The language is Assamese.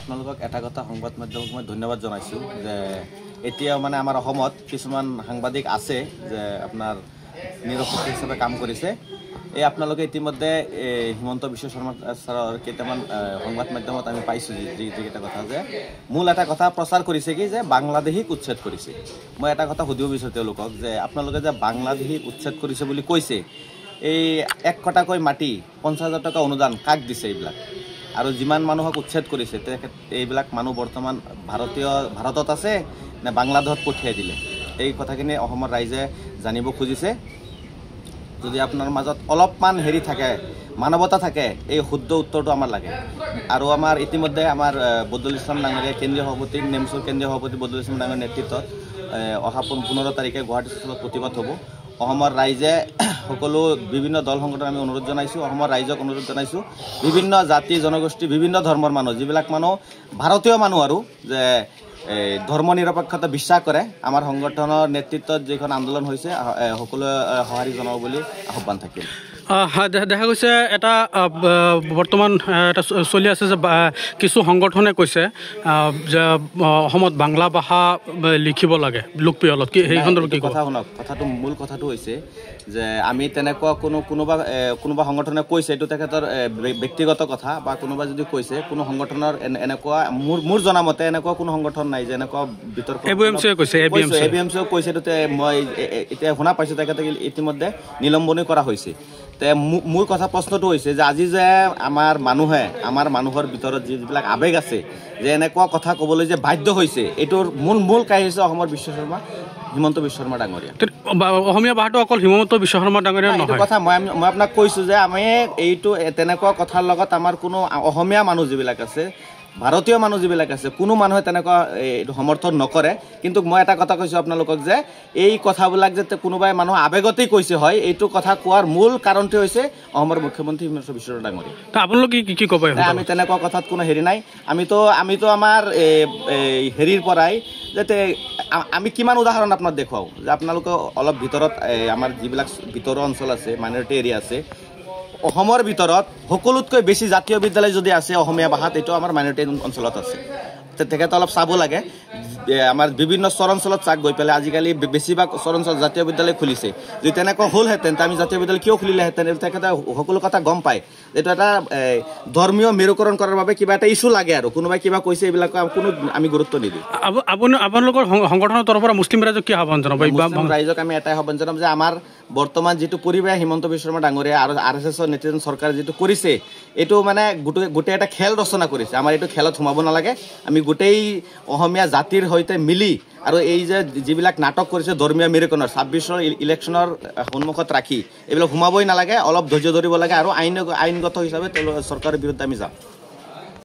আপোনালোকক এটা কথা সংবাদ মাধ্যমক মই ধন্যবাদ জনাইছোঁ যে এতিয়াও মানে আমাৰ অসমত কিছুমান সাংবাদিক আছে যে আপোনাৰ নিৰপেক্ষ হিচাপে কাম কৰিছে। এই আপোনালোকে ইতিমধ্যে হিমন্ত বিশ্ব শৰ্মা ছাৰৰ কেইটামান সংবাদ মাধ্যমত আমি পাইছোঁ যিকেইটা কথা যে মূল এটা কথা প্ৰচাৰ কৰিছে কি যে বাংলাদেশীক উচ্ছেদ কৰিছে। মই এটা কথা সুধিব বিচাৰোঁ তেওঁলোকক যে আপোনালোকে যে বাংলাদেশীক উচ্ছেদ কৰিছে বুলি কৈছে, এই 1 কটাকৈ মাটি 50,000 টকা অনুদান কাক দিছে এইবিলাক? আৰু যিমান মানুহক উচ্ছেদ কৰিছে এইবিলাক মানুহ বৰ্তমান ভাৰতত আছে নে বাংলাদেশত পঠিয়াই দিলে? এই কথাখিনি অসমৰ ৰাইজে জানিব খুজিছে। যদি আপোনাৰ মাজত অলপমান হেৰি থাকে, মানৱতা থাকে, এই শুদ্ধ উত্তৰটো আমাৰ লাগে। আৰু আমাৰ ইতিমধ্যে আমাৰ বদৰুল ইছলাম ডাঙৰীয়া কেন্দ্ৰীয় সভাপতি, নেমচুৰ কেন্দ্ৰীয় সভাপতি বদৰুল ইছলাম ডাঙৰীয়াৰ নেতৃত্বত অহা 15 তাৰিখে গুৱাহাটী চলত প্ৰতিবাদ হ'ব। অসমৰ ৰাইজে সকলো বিভিন্ন দল সংগঠন আমি অনুৰোধ জনাইছোঁ, অসমৰ ৰাইজক অনুৰোধ জনাইছোঁ, বিভিন্ন জাতি জনগোষ্ঠী বিভিন্ন ধৰ্মৰ মানুহ, যিবিলাক মানুহ ভাৰতীয় মানুহ আৰু যে ধৰ্ম নিৰপেক্ষতা বিশ্বাস কৰে, আমাৰ সংগঠনৰ নেতৃত্বত যিখন আন্দোলন হৈছে সকলোৱে সঁহাৰি জনাব বুলি আহ্বান থাকিল। দেখা গৈছে এটা বৰ্তমান এটা চলি আছে যে কিছু সংগঠনে কৈছে যে অসমত বাংলা ভাষা লিখিব লাগে লোকপিয়লত। কি সেই সন্দৰ্ভত কি কথা শুনক? মূল কথাটো হৈছে যে আমি তেনেকুৱা কোনোবা সংগঠনে কৈছে, এইটো তেখেতৰ ব্যক্তিগত কথা, বা কোনোবা যদি কৈছে কোনো সংগঠনৰ এনেকুৱা মোৰ জনামতে এনেকুৱা কোনো সংগঠন নাই যে এনেকুৱা বিতৰ্ক ABMC কৈছে। ABMC কৈছে, এইটোতে মই এতিয়া শুনা পাইছোঁ তেখেতে ইতিমধ্যে নিলম্বনী কৰা হৈছে। তে মোৰ কথা প্ৰশ্নটো হৈছে যে আজি যে আমাৰ মানুহৰ ভিতৰত যিবিলাক আৱেগ আছে যে এনেকুৱা কথা ক'বলৈ যে বাধ্য হৈছে, এইটোৰ মূল কাহিনী হৈছে অসমৰ হিমন্ত বিশ্ব শৰ্মা ডাঙৰীয়া। অসমীয়া ভাষাটো অকল হিমন্ত বিশ্ব শৰ্মা ডাঙৰীয়া নহয় কথা মই আপোনাক কৈছোঁ যে আমি এইটো তেনেকুৱা কথাৰ লগত আমাৰ কোনো অসমীয়া মানুহ যিবিলাক আছে, ভাৰতীয় মানুহ যিবিলাক আছে, কোনো মানুহে তেনেকুৱা এইটো সমৰ্থন নকৰে। কিন্তু মই এটা কথা কৈছোঁ আপোনালোকক যে এই কথাবিলাক যে কোনোবাই মানুহ আৱেগতেই কৈছে হয়, এইটো কথা কোৱাৰ মূল কাৰণটো হৈছে অসমৰ মুখ্যমন্ত্ৰী হিমন্ত বিশ্ব শৰ্মা ডাঙৰীয়া। আপোনালোকে কি ক'ব? আমি তেনেকুৱা কথাত কোনো হেৰি নাই। আমিতো আমাৰ হেৰিৰ পৰাই যাতে আমি কিমান উদাহৰণ আপোনাক দেখুৱাওঁ যে আপোনালোকে অলপ ভিতৰত আমাৰ যিবিলাক ভিতৰৰ অঞ্চল আছে, মাইনৰিটি এৰিয়া আছে, অসমৰ ভিতৰত সকলোতকৈ বেছি জাতীয় বিদ্যালয় যদি আছে অসমীয়া ভাষাত, এইটো আমাৰ মাইনৰিটি অঞ্চলত আছে। তেখেতে অলপ চাব লাগে। আমাৰ বিভিন্ন চৰাঞ্চলত চাক গৈ পেলাই আজিকালি বেছিভাগ চৰাঞ্চলত জাতীয় বিদ্যালয় খুলিছে। যদি তেনেকুৱা হ'লহেঁতেন আমি জাতীয় বিদ্যালয় কিয় খুলিলেহেঁতেন, তেখেতে সকলো কথা গম পায়। এইটো এটা ধৰ্মীয় মেৰুকৰণ কৰাৰ বাবে কিবা এটা ইছ্যু লাগে, আৰু কোনোবাই কিবা কৈছে এইবিলাক কোনো আমি গুৰুত্ব নিদিওঁ। আপোনালোকৰ সংগঠনৰ তৰফৰ পৰা মুছলিম ৰাইজক কি আহ্বান জনাব? ৰাইজক আমি এটাই আহ্বান জনাম যে আমাৰ বৰ্তমান যিটো পৰিৱেশ হিমন্ত বিশ্ব শৰ্মা ডাঙৰীয়া আৰু RSSৰ নেতৃত্ব চৰকাৰে যিটো কৰিছে, এইটো মানে গোটেই এটা খেল ৰচনা কৰিছে। আমাৰ এইটো খেলত সোমাব নালাগে। আমি গোটেই অসমীয়া জাতিৰ সৈতে মিলি আৰু এই যে যিবিলাক নাটক কৰিছে ধৰ্মীয় মেৰুকৰণৰ 26ৰ ইলেকশ্যনৰ সন্মুখত ৰাখি এইবিলাক সোমাবই নালাগে। অলপ ধৈৰ্য ধৰিব লাগে আৰু আইনগত হিচাপে চৰকাৰৰ বিৰুদ্ধে আমি যাম।